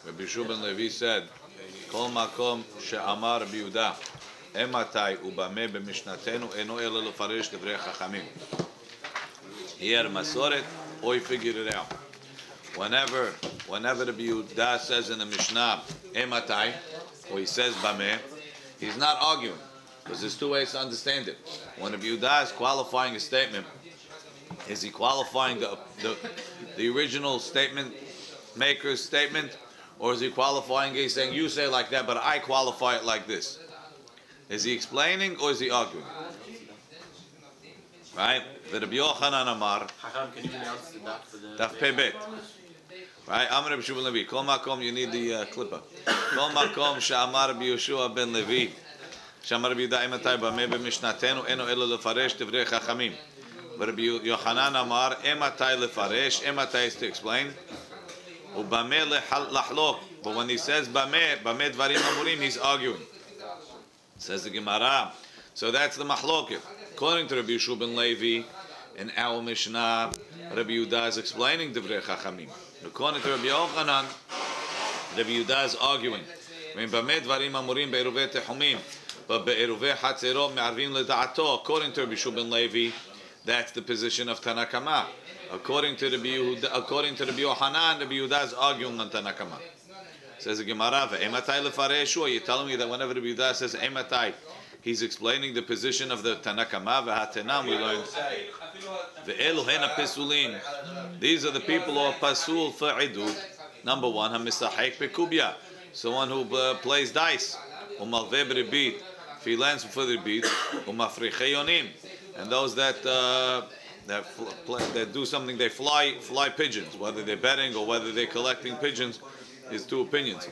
Rabbi Yeshua ben Levi said, Kol makom she'amar Rabbi Yehuda, Ematai ubame b'mishnatenu eno ela lefaresh divrei chachamim. He had a masoret, or he figured it out. Whenever Rabbi Yehuda says in the Mishnah, Ematai, or he says bame, he's not arguing, because there's two ways to understand it. When Rabbi Yehuda is qualifying a statement, is he qualifying the original statement maker's statement, or is he qualifying it? He's saying, you say like that, but I qualify it like this. Is he explaining or is he arguing? Right? The Rabbi Yochanan Amar. Can you announce the daf for the Daf Pebet. Right? Amar Rabbi Yeshua ben Levi. Kol makom, you need the clipper. Kol makom she'amar Rabbi Yeshua ben Levi. She'amar Rabbi Yehuda imatai b'mei b'mishnatenu eno elo lefaresh divrei chachamim. Rabbi Yochanan Amar ematai lefaresh. Ematai is to explain. Ubame lahlok. But when he says bame dvarim amurim, he's arguing. Says the Gemara. So that's the mahloket. According to Rabbi Yeshua ben Levi, in our Mishnah, Rabbi Yehuda is explaining divrei chachamim. According to Rabbi Yochanan, Rabbi Yehuda is arguing. But be'eruvei hatzerot me'arvim leda'ato. According to Rabbi Yeshua ben Levi, that's the position of Tanakama. According to Rabbi Yochanan, Rabbi Yehuda is arguing on Tanakama. Says the Gemara, "Ematai lefareshu." You're telling me that whenever Rabbi Yehuda says "Ematai," he's explaining the position of the Tanakama. V'hatenam, we learned ve'elu hena pesulin. These are the people who are pasul for idud. Number one, hamisachek bekubya, someone who plays dice. Umalve b'ribit, if he lands for the ribit. Umafrichei yonim, and those that do something, they fly pigeons, whether they're betting or whether they're collecting pigeons. Is two opinions.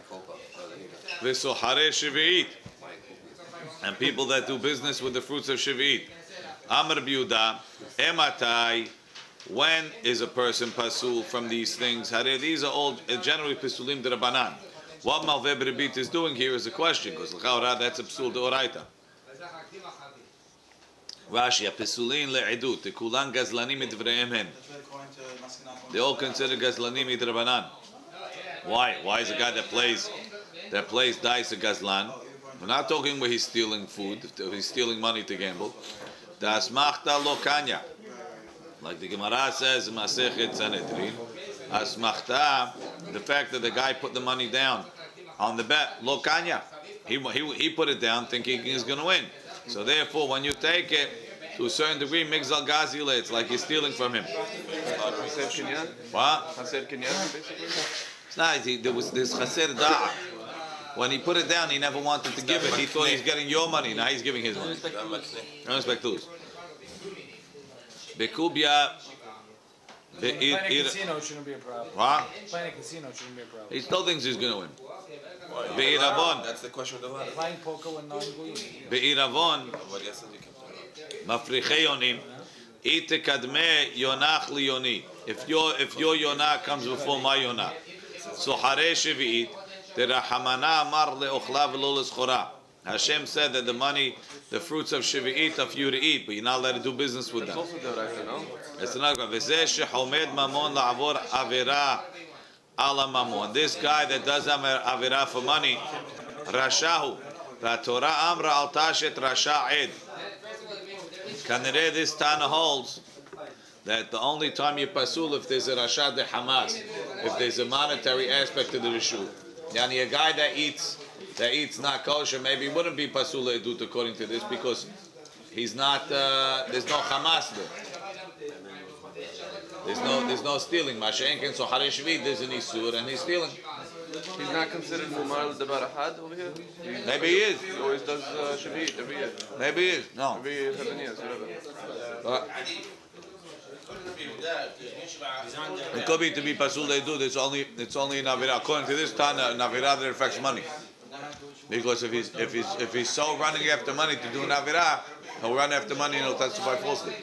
And people that do business with the fruits of Shavuot. Amar Biuda, Ematai, when is a person pasul from these things? These are all generally pasulim de Rabbanan. What Malveh B'Ribit is doing here is a question, because that's a pasul de Oraita. Rashi, pasulin le'edut, kulan gazlanim midvreim hen. They all consider gazlanim id Rabbanan. Why? Why is a guy that plays dice a gazlan? We're not talking where he's stealing food, he's stealing money to gamble. Asmachta lo kanya. Like the Gemara says in Masechet Sanhedrin, asmachta, the fact that the guy put the money down on the bet, lo kanya. He put it down thinking he's going to win. So therefore, when you take it, to a certain degree, migzal gazile, it's like you're stealing from him. What? There was this chaser da'a. When he put it down, he never wanted to give it. He thought he's getting your money. Now he's giving his money. No respect to lose. Bekubia. Playing a casino shouldn't be a problem. What? Playing a casino shouldn't be a problem. He still thinks he's going to win. Be'iravon. That's the question of the ladder. Playing poker with non-goyim. Be'iravon. Mafrichei yonim. Itekadme yonach liyoni. If your yonah comes before my yonah. So Harei Shevi'it, the Rahamana Amar le'ochla v'lo le'schora. Hashem said that the money, the fruits of Shevi'it are for you to eat, but you're not allowed to do business with them. That's another one. V'zeh shechomed mamon la'avor avera ala mamon. This guy that does avera for money, Rashahu. V'atorah amra al tashet rasha ed. Kanireh this Tana holds that the only time you pasul if there's a rasha de Hamas, if there's a monetary aspect to the rishut. Yani a guy that eats not kosher, maybe wouldn't be pasul edut according to this because he's not. There's no Hamas there. There's no stealing. Mashenkin so Harei Shvi there's an isur and he's stealing. He's not considered mumar l'dabarahad over here. Maybe he is. He always does Shavuot every year. Maybe he is. No. Every year, 7 years, whatever. It could be to be pasul they do. It's only in Avira. According to this Tana, in Avira that affects money. Because if he's so running after money to do an Avira, he'll run after money and he'll testify falsely.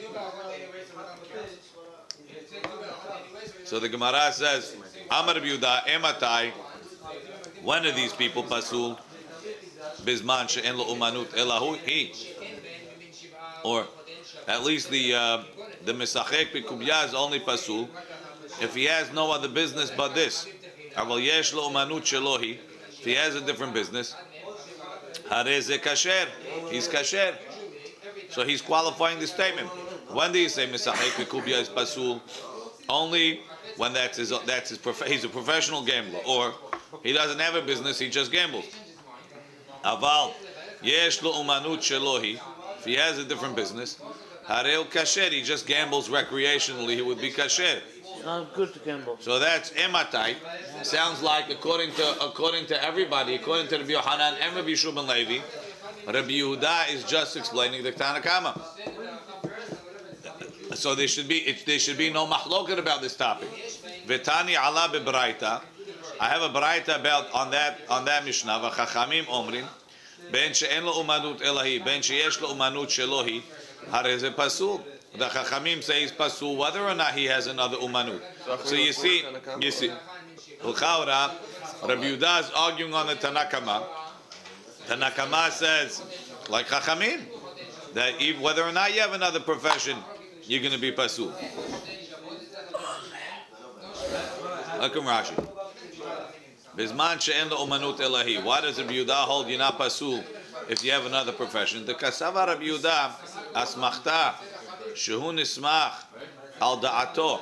So the Gemara says, Amar Yehuda ematai. When are these people pasul? Bizman she'en lo umanut elahu he. Or at least the misachek b'kubya is only pasul if he has no other business but this. אבל יש לו אומנות שלוהי, if he has a different business, הרי זה כשר, he's kasher. So he's qualifying the statement. When do you say משחק וקוביה is pasul? Only when he's a professional gambler, or he doesn't have a business, he just gambles. אבל יש לו אומנות שלוהי, if he has a different business, הרי הוא kasher, he just gambles recreationally, he would be kasher. It's not good to gamble. So that's ematai. Sounds like according to everybody, according to Rabbi Yohanan and Rabbi Shua ben Levi, Rabbi Yehuda is just explaining the Tanakama. So there should be no mahloket about this topic. Vetani ala bebraita. I have a braita about on that Mishnah. V'chachamim omrim ben she'en lo umanut elahi ben sheyesh lo umanut shelohi harei ze pasul. The Chachamim say he's pasul whether or not he has another umanut. So you see, L'chaura, Rabbi Yehuda is arguing on the Tanakama. Tanakama says, like Chachamim, that whether or not you have another profession, you're going to be pasul. Look at Rashi. Bizman she'en lo umanut elahi. Why does Rabbi Yehuda hold you're not pasul if you have another profession? The kasava Rabbi Yehuda asmachta. Shehu nismach al da'ato.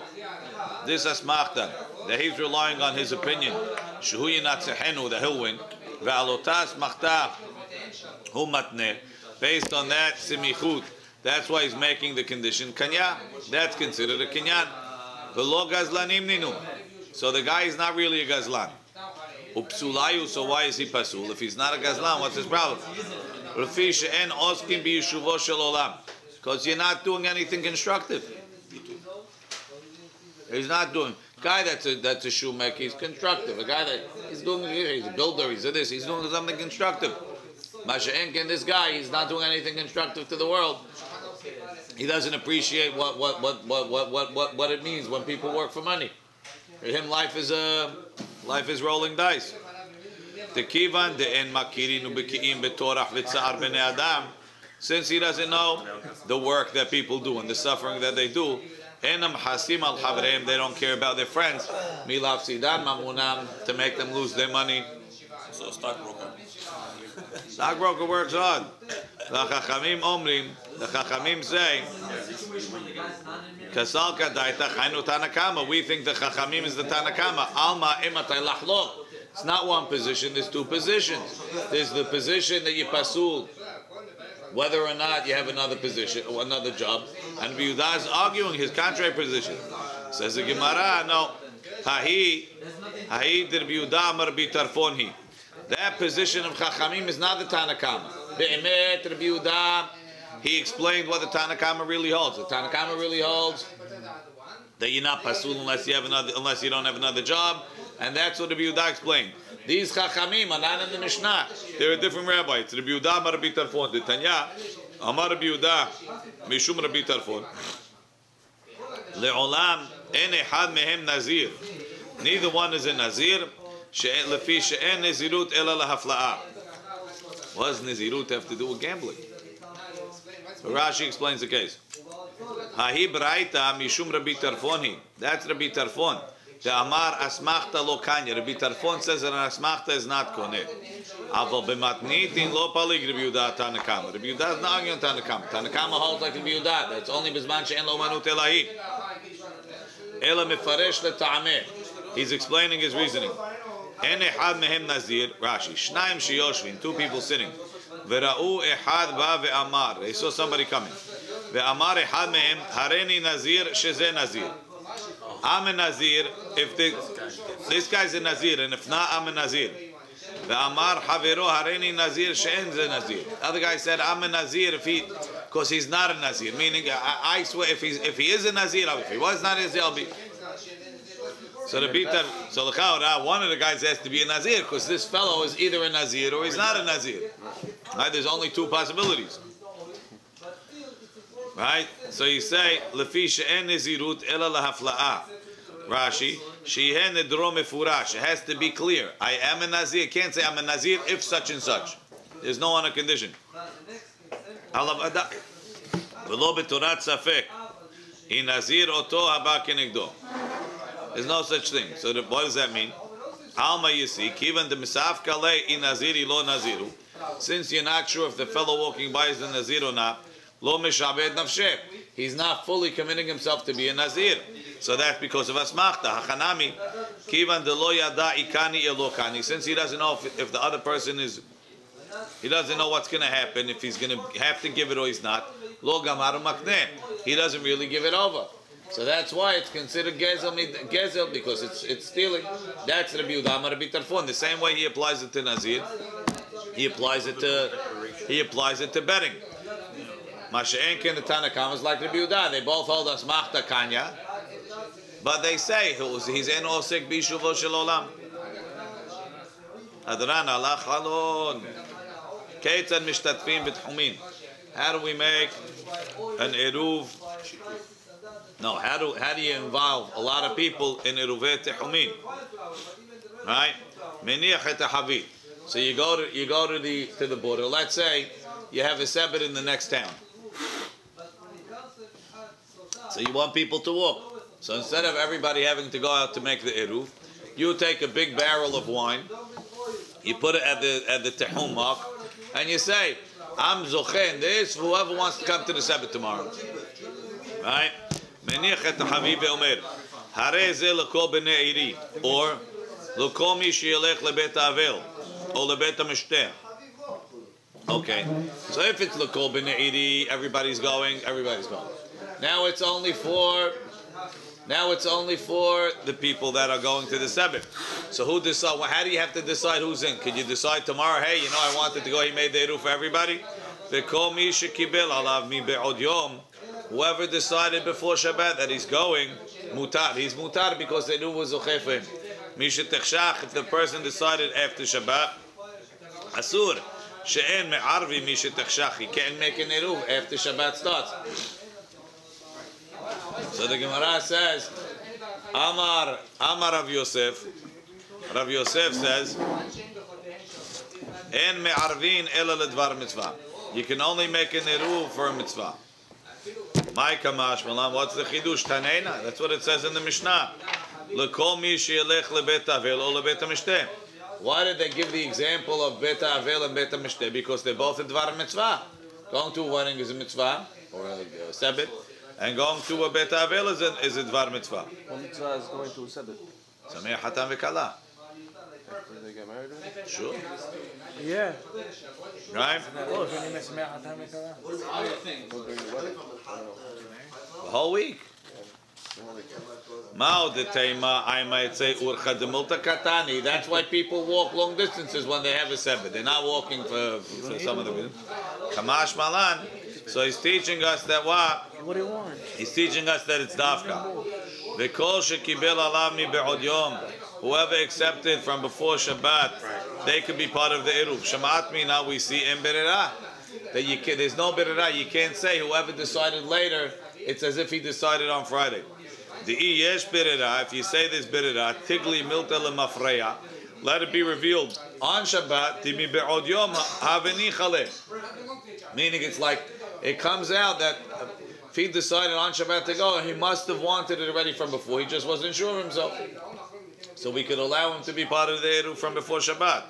This asmachta that he's relying on his opinion. Shehu yinatzehenu, that he'll win. Ve'alota asmachta hu matne. Based on that simichut, that's why he's making the condition kanya. That's considered a kinyan. V'lo gazlanim ninu. So the guy is not really a gazlan. Upsulayu. So why is he pasul? If he's not a gazlan, what's his problem? Rafi she'en oskim biyishuvo shel olam. Because you're not doing anything constructive. He's not doing. Guy that's a shoemaker, he's constructive. A guy that he's a builder, he's doing something constructive. Masha'enkin, this guy, he's not doing anything constructive to the world. He doesn't appreciate what it means when people work for money. For him, life is rolling dice. Tekivan de'en makirin ubeki'im betorach v'tza'ar b'nei adam. Since he doesn't know the work that people do and the suffering that they do, they don't care about their friends. To make them lose their money. So stockbroker. Stockbroker works hard. The Chachamim say, we think the Chachamim is the Tanakama. It's not one position, there's two positions. There's the position that you pasul, whether or not you have another position or another job, and Rabbi Yehuda is arguing his contrary position. Says the Gemara, no, Hahi Rabbi Yehuda Amar Bitarfonhi. That position of Chachamim is not the Tanakama. Be'emet Rabbi Yehuda, he explained what the Tanakama really holds. The Tanakama really holds that you're not pasul unless you don't have another job, and that's what Rabbi Yehuda explained. These Chachamim are not in the Mishnah. They're a different rabbi. It's Rabbi Yehuda Amar Rabbi Tarfon. The Tanya Amar Rabbi Yehuda Mishum Rabbi Tarfon. Le'olam en echad mehem nazir. Neither one is a nazir. Lefi she'en nezirut ela lahafla'a. What does nezirut have to do with gambling? So Rashi explains the case. Hahi braita mishum Rabbi Tarfoni. That's Rabbi Tarfon. The Amar Asmachta lo kanya. Rabbi Tarfon says that an Asmachta is not koneh. Aval b'matnitin lo palig Rabbi Yehuda Tanakama. Rabbi Yehuda is not arguing Tanakama. Tanakama holds like Rabbi Yehuda. That's only bizman she'en lo manut elahi. Ela mefaresh le'ta'ameh. He's explaining his reasoning. En echad mehem nazir. Rashi. Shnayim sheyoshvin. Two people sitting. Vera'u echad ba ve'amar. They saw somebody coming. Ve'amar echad mehem hareni nazir sheze nazir. I'm a Nazir. If this guy's a Nazir, and if not, I'm a Nazir. The Amar Havero Hareni Nazir She'en Ze Nazir. The other guy said, I'm a Nazir because he's not a Nazir. Meaning, I swear, if he is a Nazir, I'll be. If he was not a Nazir, I'll be. So the Chaura, one of the guys has to be a Nazir because this fellow is either a Nazir or he's not a Nazir. Right? There's only two possibilities. Right? So you say, Lefi she'en nezirut ela lahafla'a. Rashi, she'en nedro mefurash. It has to be clear. I am a Nazir. Can't say I'm a Nazir if such and such. There's no other condition. V'lo b'torat safek. Hi Nazir oto haba kenegdo. There's no such thing. So what does that mean? Alma Yisi, Kivan the Misaf Kale in Naziri lo Naziru. Since you're not sure if the fellow walking by is a Nazir or not, lo Mishabed Nafsheh. He's not fully committing himself to be a Nazir. So that's because of Asmachta. Hachanami, Kivan de lo Yada Ikani Elokani. Since he doesn't know if the other person is, he doesn't know what's going to happen, if he's going to have to give it or he's not. Lo Gamaru Makneh. He doesn't really give it over. So that's why it's considered gezel because it's stealing. That's Rabbi Yehuda Rabbi Tarfon. The same way he applies it to Nazir, he applies it to betting. Masha'enkin the Tanakam is like Rabbi Yehuda. They both hold us machta kanya, but they say he's en osek bishuvo shel olam. Adran ala chalon. Keitzad mishtatfim b'tchumin. How do we make an eruv? No, how do you involve a lot of people in Eruvin Tehumin? Right? Meniach et havit. So you go to the border. Let's say you have a sebet in the next town. So you want people to walk. So instead of everybody having to go out to make the eruv, you take a big barrel of wine, you put it at the tehum mark, and you say, "I'm zochen this. Whoever wants to come to the sebet tomorrow." Right? מניח את החביב ואומר, הרי זה לכל בני עירי, or לכל מי שילך לבית האבל, או לבית המשתה. Okay, so if it's לכל בני עירי, everybody's going. Now it's only for the people that are going to the Sabbath. So who decide? Well, how do you have to decide who's in? Can you decide tomorrow? Hey, I wanted to go. He made the eruv for everybody. וכל מי שקיבל עליו מבעוד יום. Whoever decided before Shabbat that he's going, mutar. He's mutar because they knew it was zocheh for him. Misha techshach, if the person decided after Shabbat, asur. She'en me'arvi misha techshach. He can't make an eruv after Shabbat starts. So the Gemara says, Amar Rav Yosef. Rav Yosef says, En me'arvin ela ledvar mitzvah. You can only make an eruv for a mitzvah. My kamash malam. What's the chidush? Tanena. That's what it says in the Mishnah. Lekol mi sheyelech lebet avel or lebet mishteh. Why did they give the example of bet avel and bet mishteh? Because they're both a dvar mitzvah. Going to a wedding is a mitzvah or a sabbat, and going to a bet avel is a dvar mitzvah. One mitzvah is going to a sabbat. Sameh hatan v'kala. Did they get married? Sure. Yeah. Right. The whole week. I might say katani. That's why people walk long distances when they have a Sabbath. They're not walking for some of the reasons. Kamash malan. So he's teaching us that what? What do you want? He's teaching us that it's dafka. V'kol shekibel alav mi be'od yom. Whoever accepted from before Shabbat, they could be part of the eruv. Shamat me now we see in berera that there's no berera. You can't say whoever decided later. It's as if he decided on Friday. The yesh berera. If you say this berera, tigli milta lemafreya, let it be revealed on Shabbat. Timi be'od yom haveni chale. Meaning it's like it comes out that if he decided on Shabbat to go, he must have wanted it already from before. He just wasn't sure of himself. So we could allow him to be part of the eruv from before Shabbat.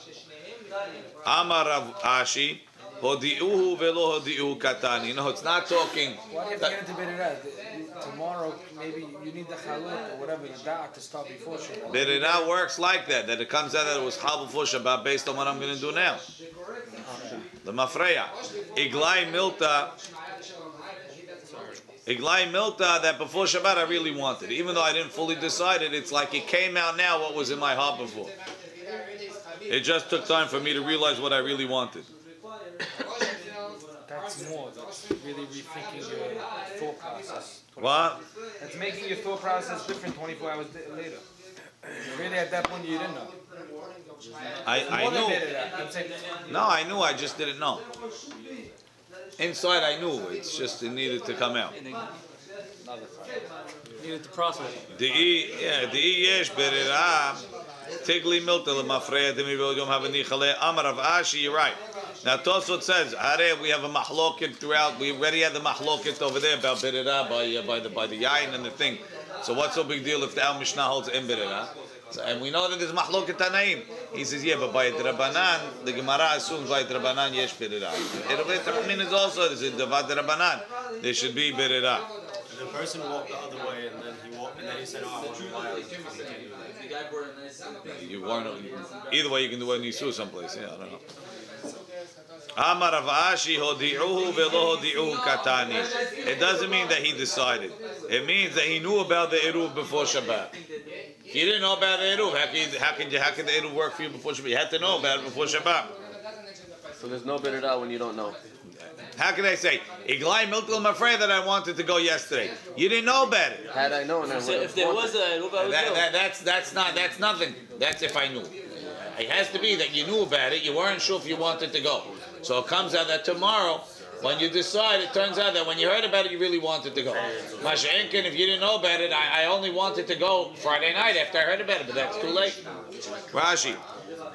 Amar Rav Ashi, hodiuhu velo hodiuhu katani. No, it's not talking. Why do you have to get into Berera? Tomorrow, maybe you need the chaluk or whatever, the da'at to start before Shabbat. Berera works like that it comes out that it was chal before Shabbat based on what I'm going to do now. The mafreya. Iglai milta that before Shabbat I really wanted. Even though I didn't fully decide it, it's like it came out now what was in my heart before. It just took time for me to realize what I really wanted. That's more. That's really rethinking your thought process. What? That's making your thought process different 24 hours later. Really, at that point, you didn't know. I knew. No, I knew. I just didn't know. Inside, I knew. It's just it needed to come out. Needed to process. The yesh berera tigli milta lemafreya demi v'yom haveni chale amar Rav Ashi. You're right. Now Tosfot says, we have a mahloket throughout. We already had the mahloket over there about berera by the yain and the thing. So what's so big deal if the Al Mishnah holds in berera? So, and we know that there's mahloket tanaim. He says, yeah, but by Drabanan, the Gemara assumes by Drabanan yesh berera. Eruvin is also there's a Davad Drabanan. There should be berera. The person walked the other way and then he said, "Oh, I want to lie." You weren't. Either way, you can do it nisu someplace. Yeah, I don't know. Amar Rav Ashi hodi'uhu velo hodi'uhu katani. It doesn't mean that he decided. It means that he knew about the eruv before Shabbat. If you didn't know about the eruv, how can the eruv work for you before Shabbat? You had to know about it before Shabbat. So there's no berera when you don't know. How can I say, Iglai Milkel, I'm afraid that I wanted to go yesterday. You didn't know about it. Had I known, I would have. If there was a eruv, I would go. That's nothing. That's if I knew. It has to be that you knew about it. You weren't sure if you wanted to go. So it comes out that tomorrow, when you decide, it turns out that when you heard about it, you really wanted to go. Masha'enkin, if you didn't know about it, I only wanted to go Friday night after I heard about it, but that's too late. Rashi,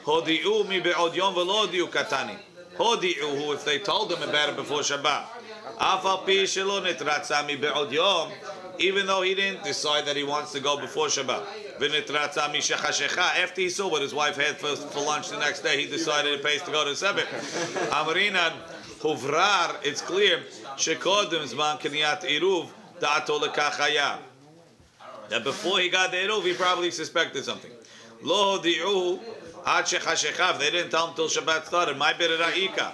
hodi'u mi be'od yom v'lo hodi'u katani. Hodi'uhu, if they told him about it before Shabbat. Afal pi shelo nitratza mi be'od yom, even though he didn't decide that he wants to go before Shabbat. V'nitratza mi shechashecha, after he saw what his wife had for lunch the next day, he decided it pays to go to Sebek. Amrinan, huvrar, it's clear, shekodem zman keniyat iruv, da'ato lekachaya. That before he got the iruv, he probably suspected something. Lo hodi'uhu, they didn't tell him till Shabbat started. My berera ika.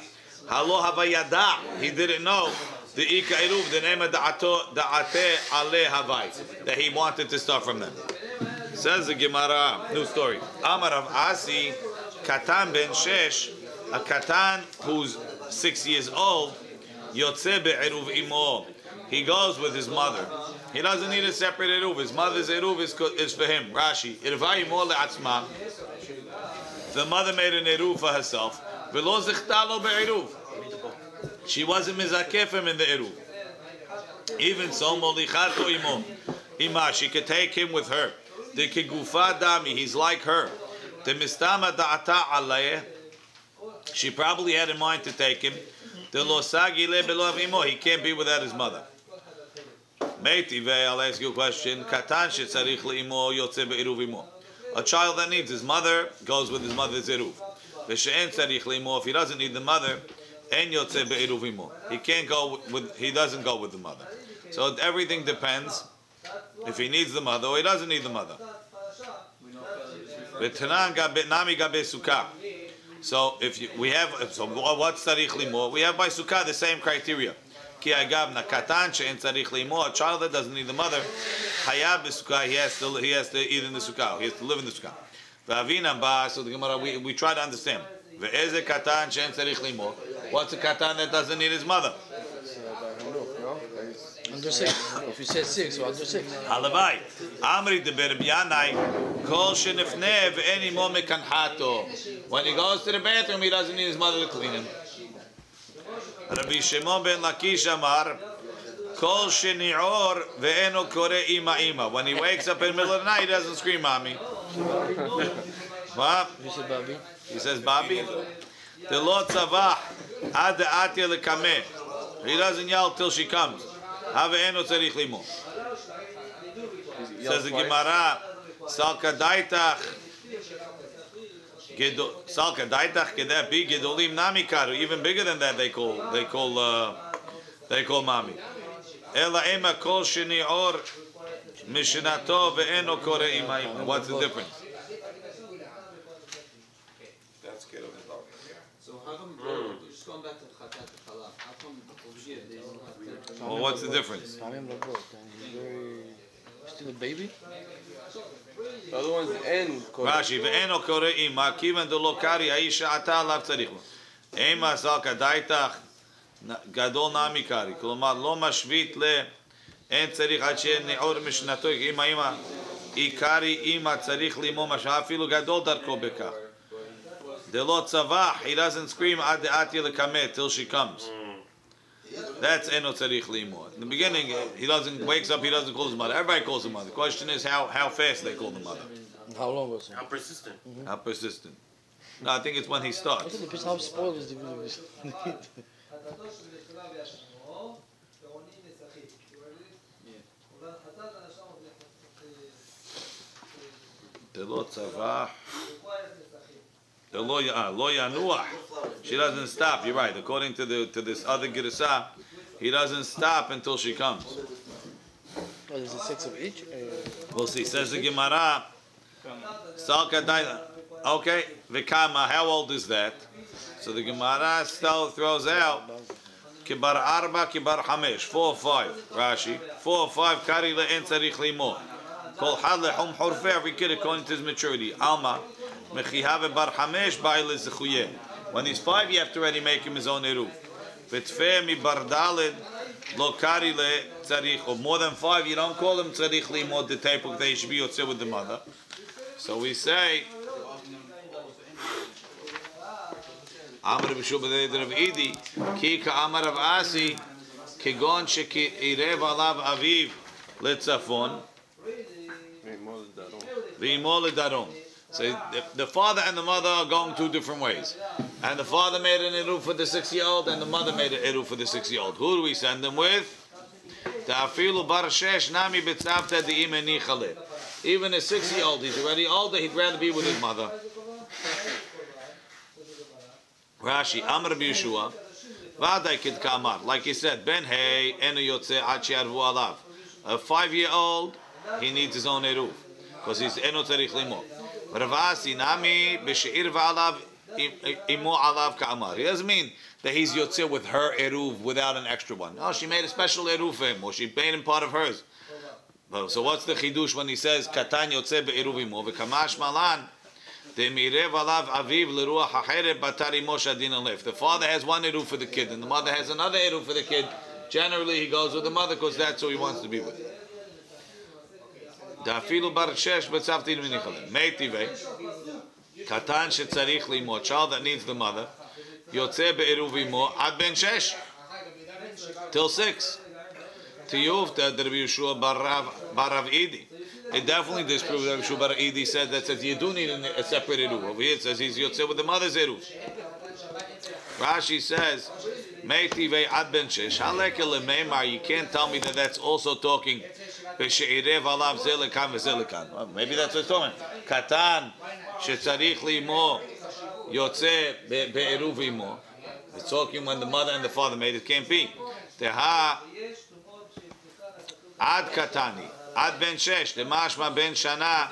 Halo havayada. He didn't know the ika eruv, the name of da'ate ale havai, that he wanted to start from them. Says the Gemara, new story. Amar of Asi, katan ben shesh, a katan who's 6 years old, yotze be'eruv imo. He goes with his mother. He doesn't need a separate eruv. His mother's eruv is for him. Rashi, irva imo le'atzma. The mother made an eruv for herself. V'lo zichtalo be'eruv. She wasn't mizakefim in the eruv. Even so, molichato imo. Ima, she could take him with her. The kigufa dami, he's like her. The mistama da'ata alayeh. She probably had in mind to take him. The losagi le below imo. He can't be without his mother. Meiti ve, I'll ask you a question. Katan shetzarich le'imo yotze be'eruv imo. A child that needs his mother goes with his mother's eruv. V'she'en tzarich le'imo. If he doesn't need the mother, en yotze be'eruv imo. He can't go with. He doesn't go with the mother. So everything depends if he needs the mother or he doesn't need the mother. V'tanan nami gabe sukkah. So we have. So what's tzarich le'imo? We have by sukkah the same criteria. Ki agavna katan she'en tzarich le'imo. A child that doesn't need the mother, hayab b'sukkah. He has to eat in the sukkah. He has to live in the sukkah. V'avina ba. So the Gemara we try to understand. Ve'eze katan she'en tzarich le'imo. What's a katan that doesn't need his mother? Under 6. If you said 6, so under 6. Halavai. Amri de berbianai. Kol shenifne ve'en imo mekanhato. When he goes to the bathroom, he doesn't need his mother to clean him. Rabbi Shimon ben Lakish Amar, Kol sheni'or ve'eno kore ima ima. When he wakes up in the middle of the night, he doesn't scream, mommy. What? You said Bobby? He says, Bobby. Telo tzavah ad atya lekameh. He doesn't yell till she comes. Have'eno tzarich limo. Says the Gemara, Salka daitach. Salka daitach kedeh bi gedolim nami karu. Even bigger than that, they call mommy. Ela ema kol sheni'or mishnato ve'eno kore ima ima. What's the difference? That's good. So how come just going back to Chatat Challah? How come Well, what's the difference? Still a baby? The other one's en. Rashi, ve'eno kore'im, ma'kivan de lo kari ha'isha ata alav tzarich lo. Ema salka daitach gadol nami kari. Kolomar, lo mashvit le en tzarich ad she'en ne'or mishnato. Ima ikari ima tzarich limo mashva afilu gadol darko bekach. De lo tzavah, he doesn't scream ad de'ati lekameh till she comes. That's eno tzarich limo. In the beginning, he wakes up, he doesn't call his mother. Everybody calls his mother. The question is how fast they call the mother. How long was it? How persistent? How persistent. No, I think it's when he starts. How spoiled is the Lo tzavah. Lo yanuach. She doesn't stop. You're right. According to this other girsa, he doesn't stop until she comes. Oh, there's a 6 of each? We'll see. Says the Gemara. Okay. V'kama. How old is that? So the Gemara still throws out. Kibar arba, kibar hamesh. 4 or 5. Rashi. 4 or 5. Kari le'en tzarich limo. Kol had lehum horfeh. Every kid according to his maturity. Alma. Mechiha bar hamesh ba'il zechuyeh. When he's 5, you have to already make him his own eruv. V'tfeh mi bar dalid. Lo kari le tzarich. Or more than 5, you don't call him tzarich limo. The type of they should be yotzeh with the mother. So we say. Amar b'shuba Rav Idi, ki ka'amar Rav Asi, kegon shekirev alav aviv letzafon, v'imo ledarom. So the father and the mother are going 2 different ways. And the father made an eruv for the 6-year-old, and the mother made an eruv for the 6-year-old. Who do we send them with? Ta'afilu bar shesh nami b'tzavta di'im enichale. Even a 6-year-old, he's already older, he'd rather be with his mother. Rashi, Amr Yeshua, Vaday Kid Kamar. Like he said, Ben Hey, Enu Yotze Achi Arvu Alav. A 5-year-old, he needs his own eruv, because he's Enu Tzarich Limo. Ravasi Nami B'She'ir V'Alav Imo Alav Kamar. He doesn't mean that he's Yotze with her eruv without an extra one. No, she made a special eruv for him, or she made him part of hers. So what's the chidush when he says Katan Yotze Be'eruv Imo? V'Kamash Malan. If the father has one eruv for the kid and the mother has another eruv for the kid, generally he goes with the mother because that's who he wants to be with. Child that needs the mother, till 6. It definitely disproves that Rabbi Bar Idi said that says you do need a separate eruv. Over here it says he's yotzeh with the mother's eruv. Rashi says, "Meitivei ad ben shesh haleke lemeimar." You can't tell me that that's also talking b'sheirev alav zelekan v'zelekan. Well, maybe that's what it's talking. Katan shetzarich limo yotzeh be'eruv imo. It's talking when the mother and the father made it. Can't be. Teha ad katani. Ad ben shesh, the mashma ben shana,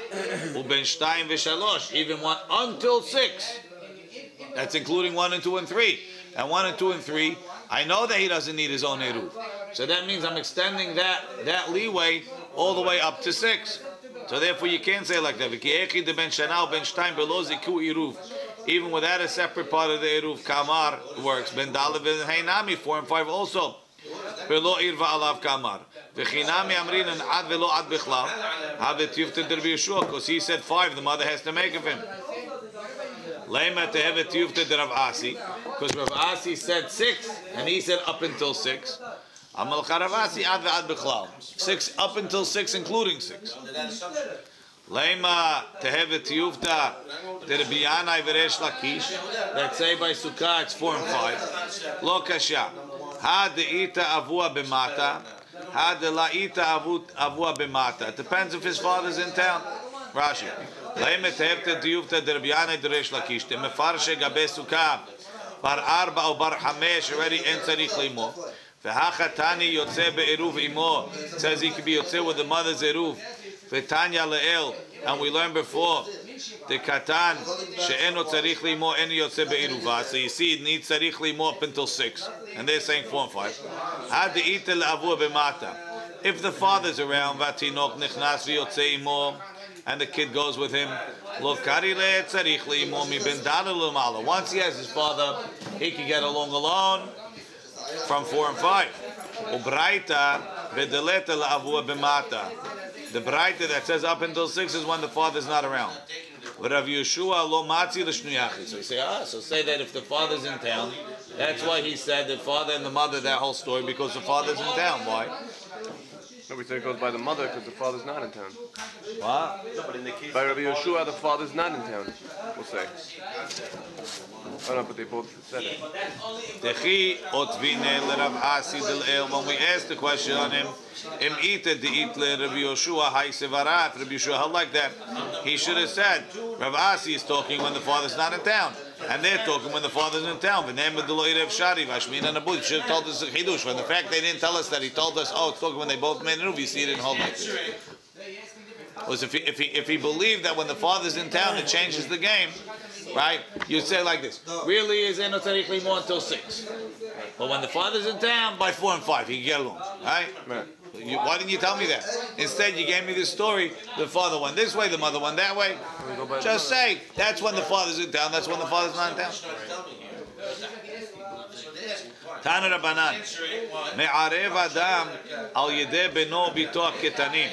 u ben shtayim v'shalosh, even 1 until 6. That's including 1 and 2 and 3. And 1 and 2 and 3, I know that he doesn't need his own eruv. So that means I'm extending that leeway all the way up to 6. So therefore you can't say like that. V'ki'echid de ben shana u ben shtayim below ziku eruv. Even without a separate part of the eruv, kamar works. Ben dalav ben heinami, 4 and 5 also. Below irva alav kamar. V'chinami amrin and ad velo ad bichlal. Have it yufted Rabbi Yeshua, because he said 5, the mother has to make of him. Lema to have it yufted Rav Asi, because Rav Asi said 6, and he said up until 6. Amal Rav Asi ad ve'ad bichlal. 6 up until 6, including 6. Lema to have it yufta the Rabbi Yanai v'Resh Lakish. Let's say by Sukkah it's 4 and 5. Lo kasha. Ha de'ita avua b'mata. It depends if his father's in town. Rashi. Already in tzarich limo. Says he could be yotzeh with the mother's eruv. And we learned before the katan she'eno tzarich limo eno yotzeh be'iruva. So you see, it needs tzarich limo up until 6, and they're saying 4 and 5. Had the itel avur b'mata. If the father's around, vatinok nichnas v'yotzeh imo, and the kid goes with him, lo kari le tzarich limo mi ben dala l'mala. Once he has his father, he can get along alone from 4 and 5. Ubraita v'deleta l'avur b'mata. The braita that says up until 6 is when the father's not around. But Rav Yeshua lo matzi l'shnuyachi. So you say, so say that if the father's in town, that's why he said the father and the mother, that whole story, because the father's in town. Why? No, we say it goes by the mother because the father's not in town. What? By Rabbi Yeshua, the father's not in town. we'll say. Oh no, but they both said it. When we asked the question on him, Rabbi Yoshua held like that, he should have said, Rav Asi is talking when the father's not in town, and they're talking when the father's in town. He should have told us a chidush. When the fact they didn't tell us that, he told us, oh, it's talking when they both made an Eruv. You see, he didn't hold like this. Because if he believed that when the father's in town it changes the game, right? You'd say like this: really, is eno tzarich limor until 6, but when the father's in town, by 4 and 5 he can get along, right? Why didn't you tell me that? Instead, you gave me this story: the father went this way, the mother went that way. Just say that's when the father's in town. That's when the father's not in town. Tana Rabbanan, me'arev adam al yedeh beno bito ketanim.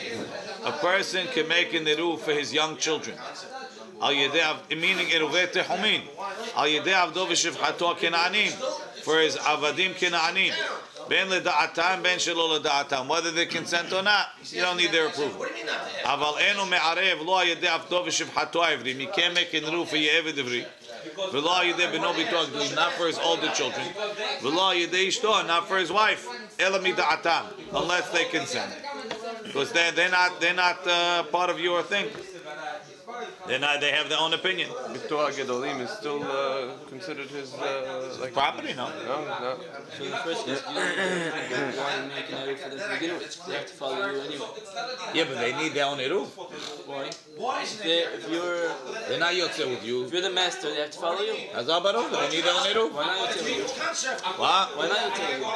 A person can make an eruv for his young children. Al yedeh, meaning eruvei tehumin. Al yedeh avdo v'shivchato kena'anim, for his avadim kena'anim. Ben leda'atam, ben shelo leda'atam. Whether they consent or not, you don't need their approval. Aval enu me'arev lo al yedeh avdo v'shivchato ivrim. You can't make an eruv for your eved ivri. Not for his older children, not for his wife, unless they consent, because they're not part of your thing. They have their own opinion. Bitoa Gedolim is still considered his like property, no? No. So the first is you want to make an eruv for them to begin with. They have to follow you anyway. Yeah, but they need their own eruv. Why? If They're not yotzeh with you. If you're the master, they have to follow you. They need their own eruv. Why not yotzeh with you? What? Why not yotzeh with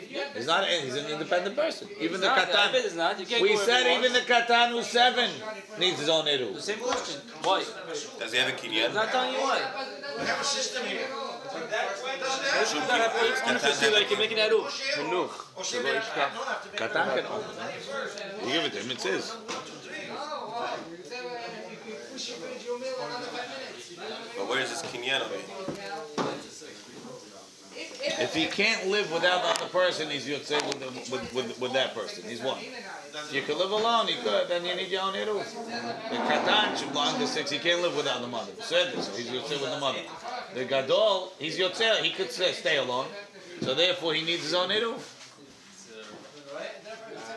you? He's not. He's an independent person. Even the katan. Is not. You can't We go said even the katan who's 7 needs his own eruv. The same question. Why? Does he have a kinyan? I'm not telling you why. We have a system here. Like you make an eruv. Katan can own. You give it to him. It's his. But where is this kinyan of it? If he can't live without the other person, he's yotzei with that person. He's one. You could live alone, you could, then you need your own eruv. The katan should belong to 6, he can't live without the mother. Said this, so he's yotzei with the mother. The gadol, he's yotzei, he could stay alone, so therefore he needs his own eruv.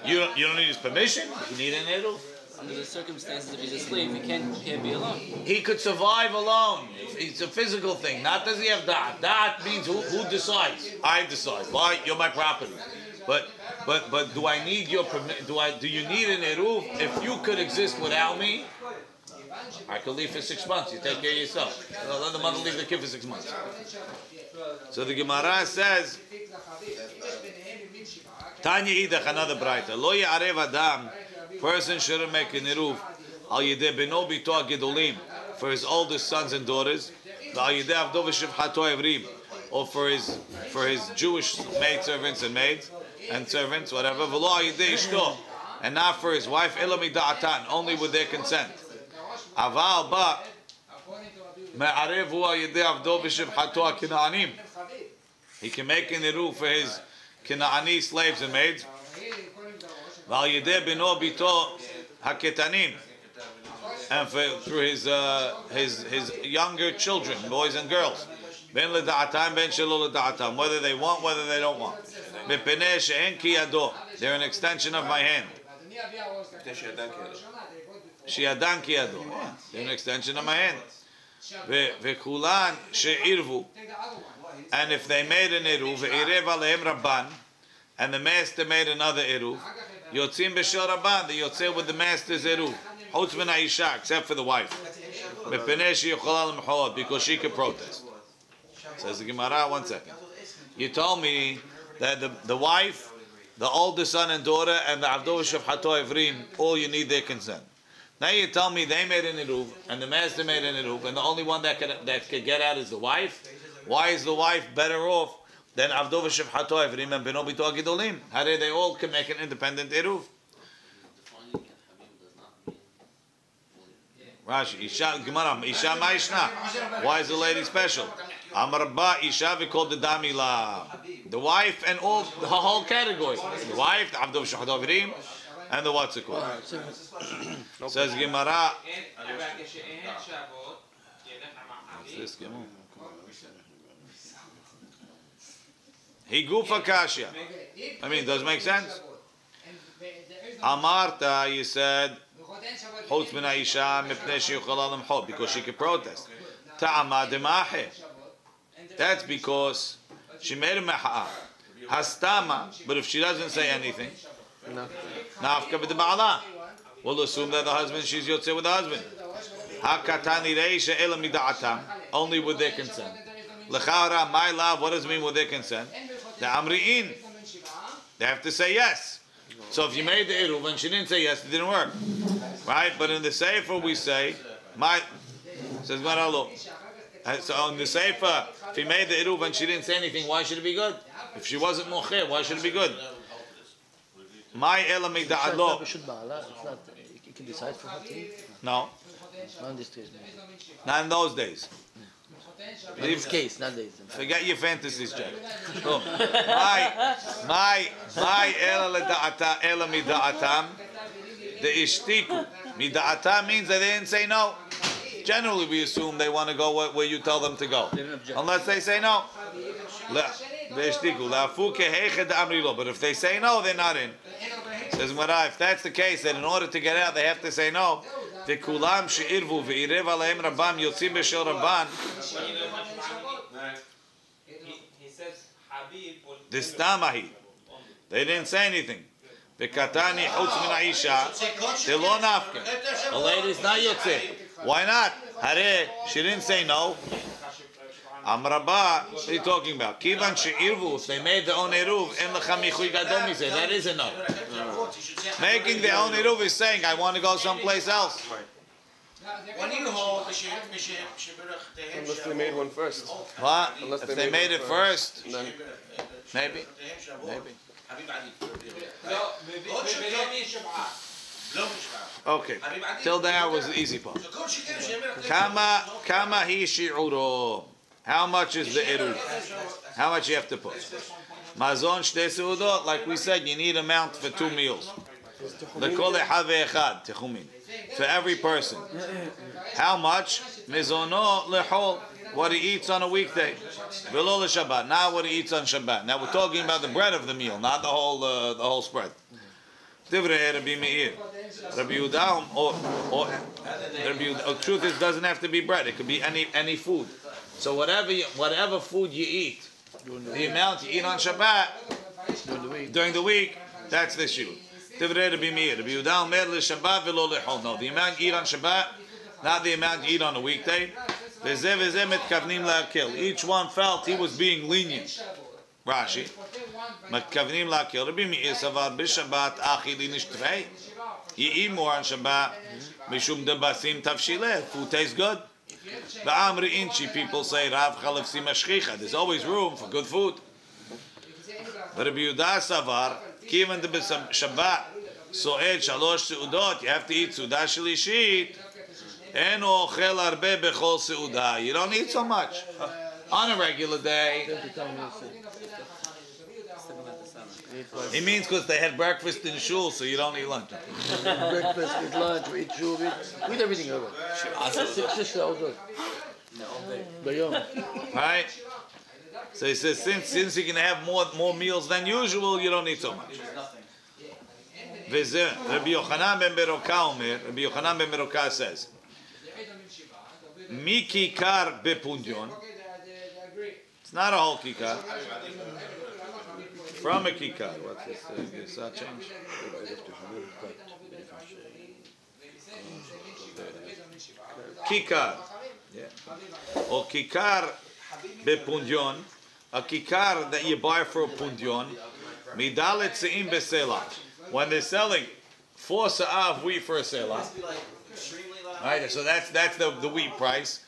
You don't need his permission, you need an eruv. Under the circumstances, if he's a slave, he can't be alone. He could survive alone. It's a physical thing. Not does he have da'at. Da'at means who decides? I decide. Why? You're my property. But do I need your permission? Do you need an eruv? If you could exist without me, I could leave for 6 months. You take care of yourself. Let the mother leave the kid for 6 months. So the Gemara says, Tanya idach, another brighter. Lo ya'arev adam. Person shouldn't make an eruv al yedeh beno bito gedolim for his oldest sons and daughters, al yedeh avdo v'shivchato evrim, or for his Jewish maidservants and maids and servants, whatever. V'lo al yedeh ishto, and not for his wife. Elo mida'atan, only with their consent. Aval ba me'arev hu al yedeh avdo v'shivchato ha'kina'anim. He can make an eruv for his Kinaani slaves and maids. And through his younger children, boys and girls, whether they want, whether they don't want. They're an extension of my hand. They're an extension of my hand. And if they made an eruv, and the master made another eruv, yotzim b'shel rabban, the yotzeh with the master's eruv, chutz min ha'isha, except for the wife, because she could protest. Says the Gemara. 1 second. You told me that the wife, the older son and daughter, and the avdo v'shivchato evrim, all you need their consent. Now you tell me they made an eruv, and the master made an eruv, and the only one that could get out is the wife. Why is the wife better off than avdo v'shivchato evrim and beno bito gedolim? How do they all can make an independent eruv? Rashi, Isha, Gemara, Isha ma'ishna. Why is the lady special? Amar ba Isha called the damila. The wife and all, her whole category. The wife, the avdo v'shivchato evrim, and the what's it called? Says Gemara. What's this Gemara? He gufa kashya. I mean, does it make sense? Amarta, you said, because she could protest. Ta'ama demahe. That's because she made a maha'a. Hastama, but if she doesn't say anything, nafka b'deba'ala. We'll assume that the husband, she's yotze with the husband. Hakatani reisha ela mida'atam, only with their consent. L'chara, my love, what does it mean with their consent? The amri'in. They have to say yes. So if you made the Eruvin and she didn't say yes, it didn't work. Right? But in the Sefer we say, says Maralo. So in the Sefer, if he made the Eruvin and she didn't say anything, why should it be good? If she wasn't mocher, why should it be good? My ela mida'alo. You can decide for her too? No. Not in those days. In this case, not this. Forget your fantasies, Jack. Look, my ela mida'atam, the ishtiku. Mida'atam means that they didn't say no. Generally, we assume they want to go where you tell them to go, unless they say no. But if they say no, they're not in. Says Mara, if that's the case, then in order to get out, they have to say no. The kulam she'irvu ve'irev aleim rabam yotzim b'shel rabban. This tamahi. They didn't say anything. V'katani chutz min ha'isha. They lo nafke. The lady's not yotzeh. Why not? Hare, she didn't say no. Amraba, what are you talking about? Kivan she'irvu, if they made their own eruv, en lecha michui gadol mizeh. That is a no. Making their own eruv is saying, I want to go someplace else. Unless they made one first. What? If they made it first, then maybe. Okay. Till now was the easy part. Kama hi shi'uro. How much is the eruv? How much you have to put? Mazon shte seudot. Like we said, you need amount for 2 meals. Lekol echad ve'echad techumin. For every person. How much? Mizono lechol. What he eats on a weekday. V'lo l'Shabbat. Not what he eats on Shabbat. Now we're talking about the bread of the meal, not the whole spread. Divrei Rabbi Meir. Rabbi Yehuda, or truth is, doesn't have to be bread. It could be any food. So whatever food you eat, the amount you eat on Shabbat during the week, that's the shoe. Divrei Rabbi Meir. Rabbi Yehuda omer l'Shabbat v'lo lechol. No, the amount you eat on Shabbat, not the amount you eat on a weekday. Each one felt he was being lenient. Rashi. מתכוונים להקל. רבי מאיר סבר בשבת אכילי נשתפי. You eat more on Shabbat. משום דבסים תבשילה. Food tastes good. Ba'amri inchi, people say Rav Chalefsi Mashchicha. There's always room for good food. But Rabbi Yehuda savar, given the Shabbat, so'ed shalosh seudot, you have to eat suda shlishit. Eno ochel arbe bechol seuda. You don't eat so much. On a regular day. It means because they had breakfast in shul, so you don't eat lunch. Breakfast, eat lunch, we eat shul, we eat everything over. Right? So he says, since you can have more meals than usual, you don't eat so much. Rabbi Yochanan ben Beroka says, Mi kikar bepundyon. It's not a whole kikar. From a kikar. What's this? Does that change? Kikar. Yeah. Or kikar bepundyon. A kikar that you buy for a pundyon. Midalet se'im besela. When they're selling 4 sa'ah of wheat for a selah. Right, so that's the wheat price.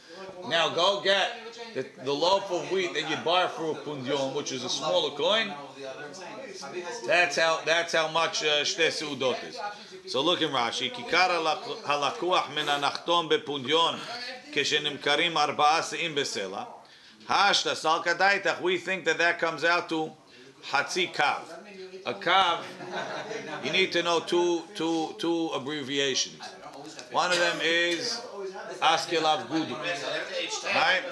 Now go get the loaf of wheat that you buy for a pundyon, which is a smaller coin. That's how much shte seudot is. So look in Rashi. Kikar halakuach min anachton bepundyon keshenimkarim 4 se'im besela. Hashta sal kadaitach. We think that comes out to Hatzi kav. A kav, you need to know two abbreviations. One of them is Askelav Gudu. Right?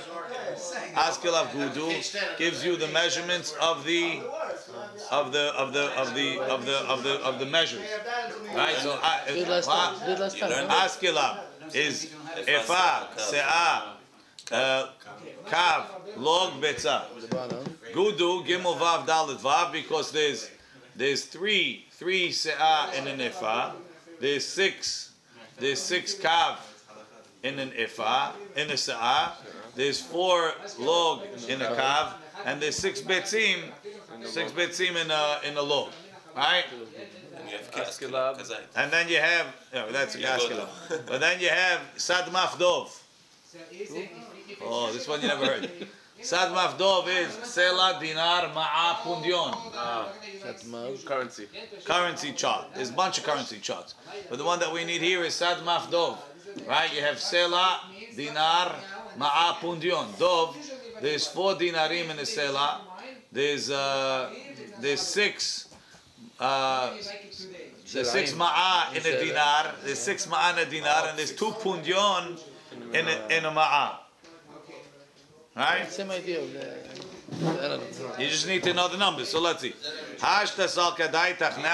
Askelav Gudu gives you the measurements of the measures. Right? So Askelav is Efa, Se'ah, Kav, Log, Betza. Gudu, Gimel Vav, Dalet Vav, because there's three Se'ah in an Efa. There's six Kav in an Efa, in a Se'ah. There's 4 Log in a Kav, and there's 6 Betzim in a Log. Right? And then you have, that's a Askelav. But then you have Sad Mafdov. Oh, this one you never heard. Sad Mafdov is Sela, Dinar, Ma'a, Pundyon. Currency chart. There's a bunch of currency charts. But the one that we need here is Sad Mafdov. Right? You have Sela, Dinar, Ma'a, Pundyon. Dov, there's 4 dinarim in the Sela. There's 6 ma'a in a dinar. There's 6 ma'a in a dinar, and there's 2 pundyon in a ma'a. Right? Same idea of You just need to know the numbers. So let's see. Now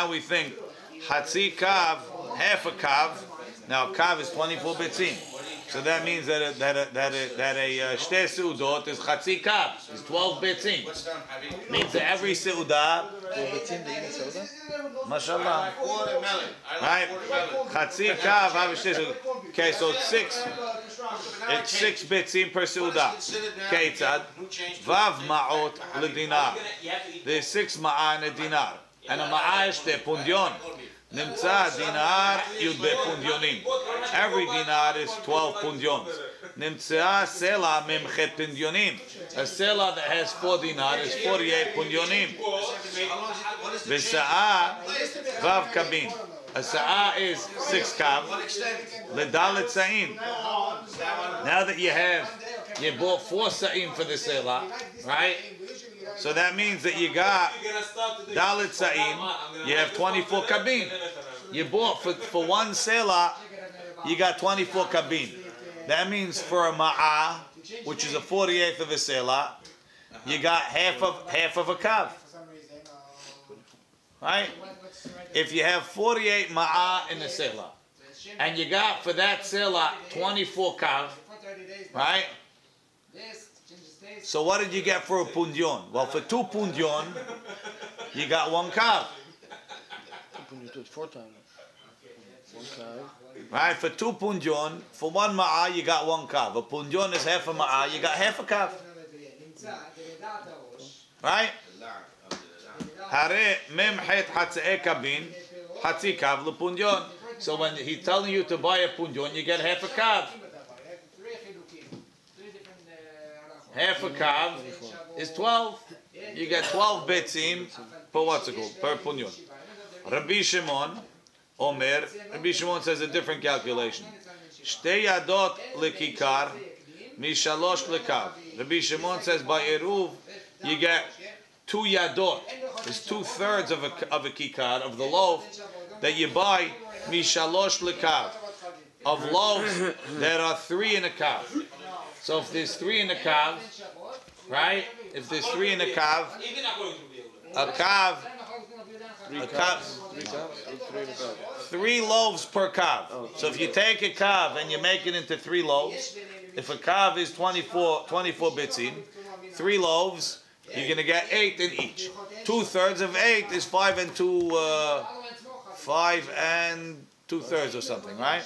we think Hatzi kav, half a kav. Now kav is 24 betzim. So that means that a shtei seudot is Hatzi kav. It's 12 betzim. Means that every seudah. Mashallah. Right? Hatzi kav, okay, so it's 6. It's 6 betzim per seudah. Okay, tzad. Vav ma'ot l'dinar. There's 6 ma'a in a dinar. And a ma'a is shte pundyon. Nimtza dinar yud be pundyonim. Every dinar is 12 pundyons. Nimtza sela memchet pundyonim. A sela that has 4 dinar is 48 pundyonim. V'sa'a vav kabin. A sa'a is 6 kav. Ledalet sa'im. Now that you bought 4 sa'im for the sela, right? So that means that you got Dalit Sa'im, you have 24 kabin. You bought for one sela, you got 24 kabin. That means for a ma'ah, which is a 48th of a sela, you got half of a kav. Right? If you have 48 ma'ah in the sela, and you got for that sela 24 kav, right? So what did you get for a pundyon? Well, for 2 pundyon, you got 1 kav. 4 times. 1 kav. Right? For 2 pundyon, for 1 ma'a, you got 1 kav. A pundyon is half a ma'a, you got half a kav. Right? Hare memchet hatze'e kabin, hatzi kav l'pundyon. So when he's telling you to buy a pundyon, you get half a kav. Half a kav is 12. You get 12 betzim per what's it called? Per punyon. Rabbi Shimon, Omer, Rabbi Shimon says a different calculation. Shtei yadot lekikar, mishalosh lekav. Rabbi Shimon says by eruv, you get 2 yadot. It's 2/3 of a kikar, of the loaf, that you buy mishalosh lekav. Of loaves, there are 3 in a kav. So if there's 3 in a kav, right? If there's 3 in a kav, a kav, 3 loaves per kav. So if you take a kav and you make it into 3 loaves, if a kav is 24 bitzim, 3 loaves, you're going to get 8 in each. 2/3 of 8 is 5 and 2/3 or something, right?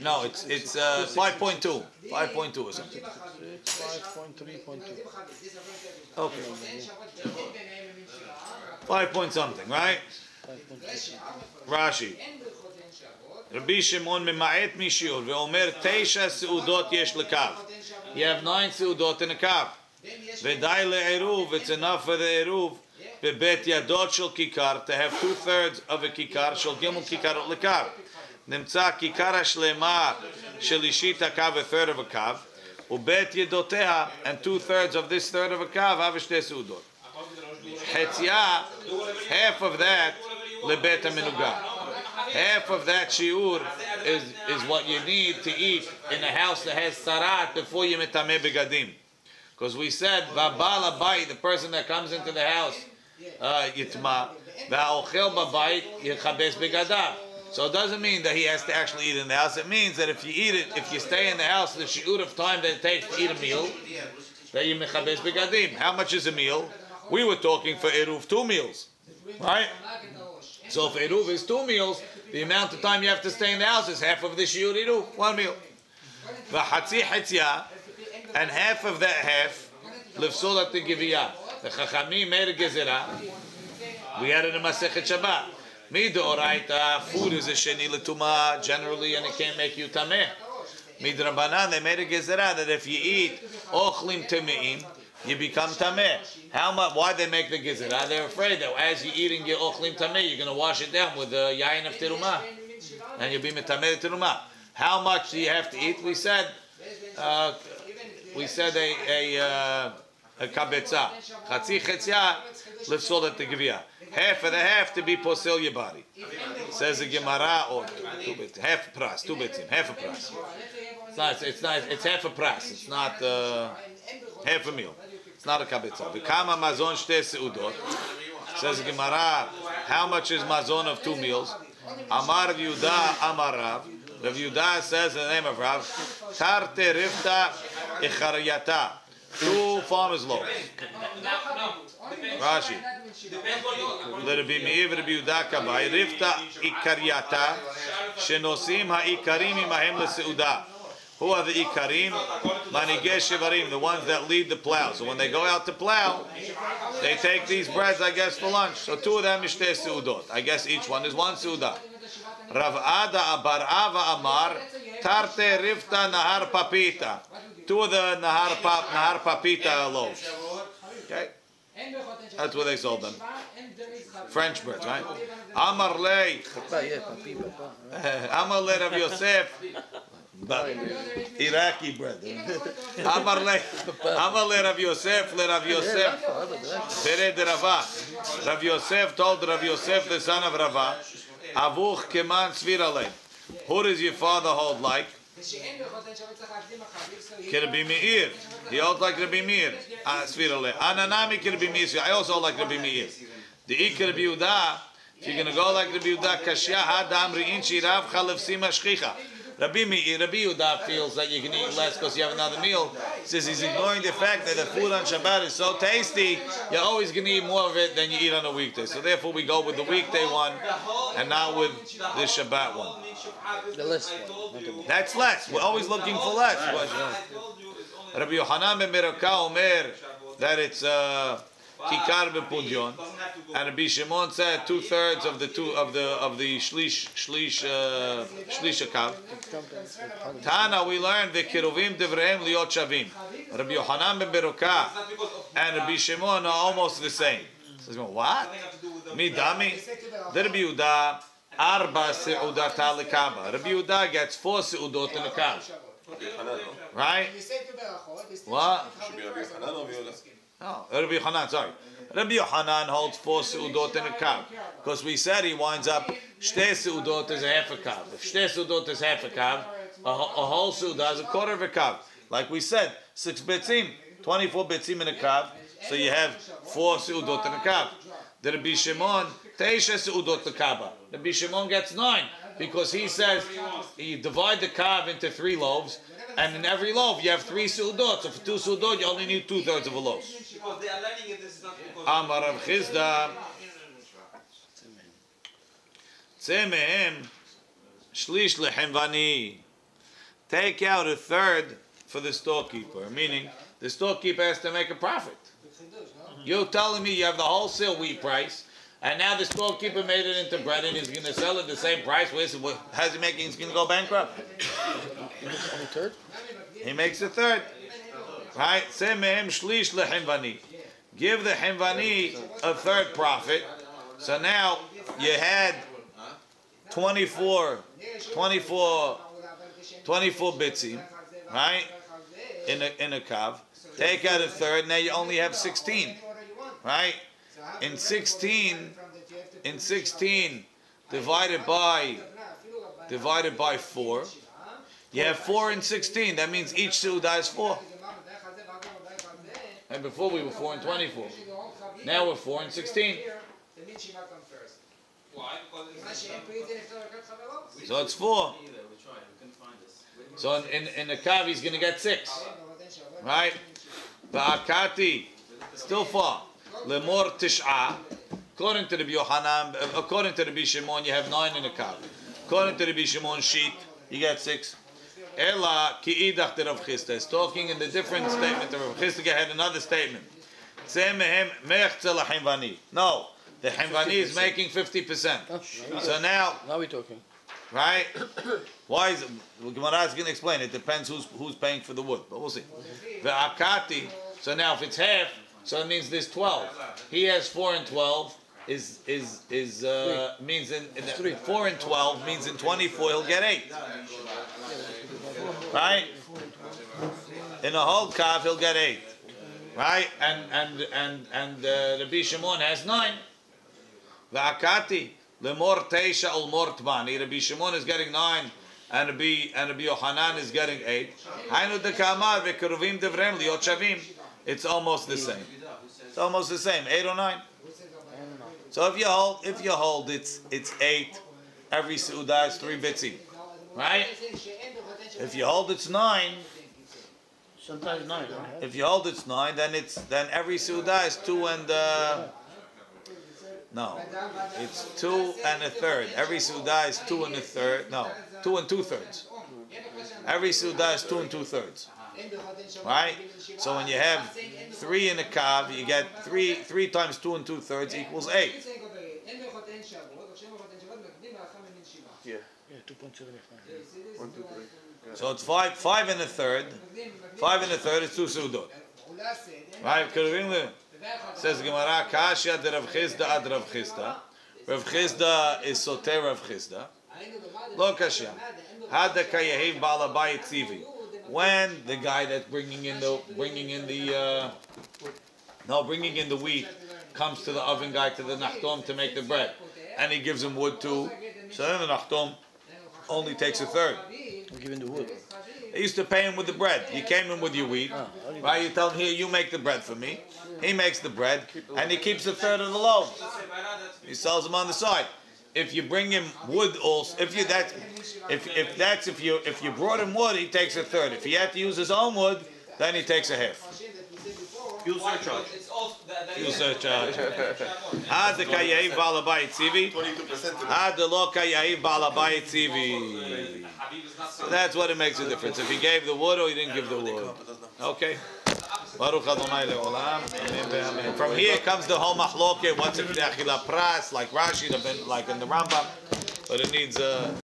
No, it's 5.2. 5.2 or something. 5.3.2. Okay. 5 point something, right? Rashi. Rabbi Shimon mema'et mishiur ve'omer 9 seudot yesh lekav. You have 9 seudot in a kav. Ve'dai le'eruv, it's enough for the eruv. Be'bet yadot shel kikar, to have 2/3 of a kikar shel gimel kikarot lekav. נמצא כיכר השלמה של אישית הקו, 1/3 of a kav. ubet yedoteha, and 2/3 of this third of a kav have shtei seudot. Chetzia, half of that lebet hamenuga. Half of that shiur is what you need to eat in a house that has sarat before you metameh begadim. Because we said va'bal habayit, the person that comes into the house, yitma, va'ochel babayit yichabes begadav. So it doesn't mean that he has to actually eat in the house. It means that if you eat it, if you stay in the house, the shiur of time that it takes to eat a meal, that you mechabes begadim. How much is a meal? We were talking for Eruv 2 meals, right? So if Eruv is 2 meals, the amount of time you have to stay in the house is half of the shiur Eruv, 1 meal. V'chatzi chetzia, and half of that half, lifsolat the giviyah. The Chachamim made a gezerah. We had it in Masechet Shabbat. Midoraita, food is a sheni l'tumah generally, and it can't make you tameh. Midrabanan, they made a gezerah that if you eat ochlim temeim, you become tameh. How much? Why they make the gezerah? They're afraid that as you're eating your ochlim tameh, you're going to wash it down with the yain of terumah, and you'll be metameh terumah. How much do you have to eat? We said a kabetza, chatzi chetzia, lifsol at the giviyah. Half of the half to be posel your body. Says the Gemara, or half a pras, 2 betzim, half a pras. It's half a pras. It's not half a meal. It's not a kabetza. V'kama mazon shtei seudot. Says the Gemara, how much is mazon of 2 meals? Amar Rav Yehuda, Amar Rav. Rav Yehuda says in the name of Rav, Tarte rifta ichariyata. 2 farmers' loaves. Rashi. Let it be me'ir Rabbi Yehuda kabai. Rifta ikariyata. Shenosim ha'ikarim imahem le'seuda. Who are the ikarim? Manigei shevarim, the ones that lead the plow. So when they go out to plow, they take these breads, I guess, for lunch. So 2 of them is shtei seudot. I guess each one is 1 seuda. Rav Ada Bar Ava Amar Tarte Rifta Nahar Papita. 2 of the Nahar Papita loaves. Okay, that's where they sold them. French bread, right? Amar Le Rav Yosef. Iraqi bread. Amar Le Rav Yosef. Pered Rava. Rav Yosef told Rav Yosef, the son of Rava, Avuch keman svirale. Who does your father hold like? Rabbi Meir. He holds like Rabbi Meir. Svirale. Ananami Rabbi Meir. I also like Rabbi Meir. The Ikar Rabbi Yehuda. If you're going to go like Rabbi Yehuda, Kashya Hadam Ri'in Shirav Chalev Sima Shchicha. Rabbi Yehuda feels that you can eat less because you have another meal. He says he's ignoring the fact that the food on Shabbat is so tasty, you're always going to eat more of it than you eat on a weekday. So therefore we go with the weekday one and not with the Shabbat one. The less one. That's less. We're always looking for less. Rabbi Yochanan ben Merakah Omer that it's Kikar b'Pudyon, and Rabbi Shimon said 2/3 of the shlish akav. Tana, we learned the kiruvim devreim liot shavim. Rabbi Yochanan ben Beroka and Rabbi Shimon are almost the same. Says, what? Midami. The Rabbi Yehuda arba seudata lekaba. Rabbi Yehuda gets 4 seudot in a kav. Right? What? Oh, Rabbi Yochanan, sorry. Rabbi Yochanan holds 4 seudot in a kav. Because we said he winds up, shtei seudot is a half a kav. If shtei seudot is half a kav, a whole seudah is a quarter of a kav. Like we said, 6 betzim, 24 betzim in a kav. So you have 4 seudot in a kav. The Rabbi Shimon, 9 seudot lekaba. Rabbi Shimon gets 9. Because he says, you divide the kav into 3 loaves, and in every loaf you have 3 seudot. So for 2 seudot you only need 2/3 of a loaf. Amar Rav Chizda, Tzemehem shlish lehemvani. Take out 1/3 for the storekeeper, meaning the storekeeper has to make a profit. You're telling me you have the wholesale wheat price, and now the storekeeper made it into bread and he's going to sell it the same price. How's he making? He's going to go bankrupt. He makes 1/3. Right? Semehem shlish lehemvani. Give the hemvani 1/3 profit. So now you had 24 bitzim, right? in a kav. Take out a third. Now you only have 16, right? In 16 divided by 4. You have 4 in 16. That means each suda is 4. And before we were 4 and 24. Now we're 4 and 16. So it's 4. So in the kav he's going to get 6, right? Ba'akati, still 4. Lemor tish'a. According to the Yohanan, according to the Rabbi Shimon, you have 9 in the kav. According to the Rabbi Shimon's sheet, you get 6. Ela ki'idach de Rav Chisda is talking in the different statement. Rav Chisda had another statement. No, the Himvani is making 50%. So now we're talking. Right? Why is it? Gemara is going to explain. It depends who's paying for the wood, but we'll see. The akati. So now if it's half, so it means there's 12. He has 4 and 12. Means in 4 and 12 means in 24 he'll get 8. Right? In a whole kav he'll get 8. Right? And Rabbi Shimon has 9. The akati. Lemor teisha ul mor tmani. Rabbi Shimon is getting 9, and Rabbi Yohanan is getting 8. Hainu dekamar ve'keruvim devrem liot shavim. It's almost the same. It's almost the same. 8 or 9. So if you hold, it's 8. Every seudah is 3 bitzim, right? If you hold, it's 9. Sometimes 9. If you hold, it's 9. Then every seudah is 2 and. No, it's 2 and a third. Every suda is 2 and a third. No, 2 and 2/3. Every suda is 2 and 2/3. Right? So when you have 3 in a kav, you get 3 times 2 and 2/3 equals 8. Yeah, 2.75. 1, 2, 3. So it's 5 and a third. 5 and a third is 2 sudot. Right? Says Gemara, Kasha de Rav Chisda ad Rav Chisda. Rav Chisda is soter Rav Chisda. Lo Kasha. Hada kayehiv ba'alabayit tzivi. When the guy that's bringing in the wheat comes to the oven guy, to the nachtom to make the bread, and he gives him wood too, so then the nachtom only takes a third. I'm giving the wood. They used to pay him with the bread. You came in with your wheat, right? You tell him, here, you make the bread for me. He makes the bread, and he keeps a third of the loaves. He sells them on the side. If you bring him wood, also, if you brought him wood, he takes a third. If he had to use his own wood, then he takes a half. Fuel surcharge. Fuel surcharge. Had the kayahiv balabayit tzivi. 22%. Had the lo kayahiv balabayit tzivi. So that's what it makes a difference. If he gave the wood or he didn't give the wood. Okay. Baruch Adonai le'olam. Amen. From here comes the whole mahloket. What's it? Achila pras, like Rashi, like in the Rambam, but it needs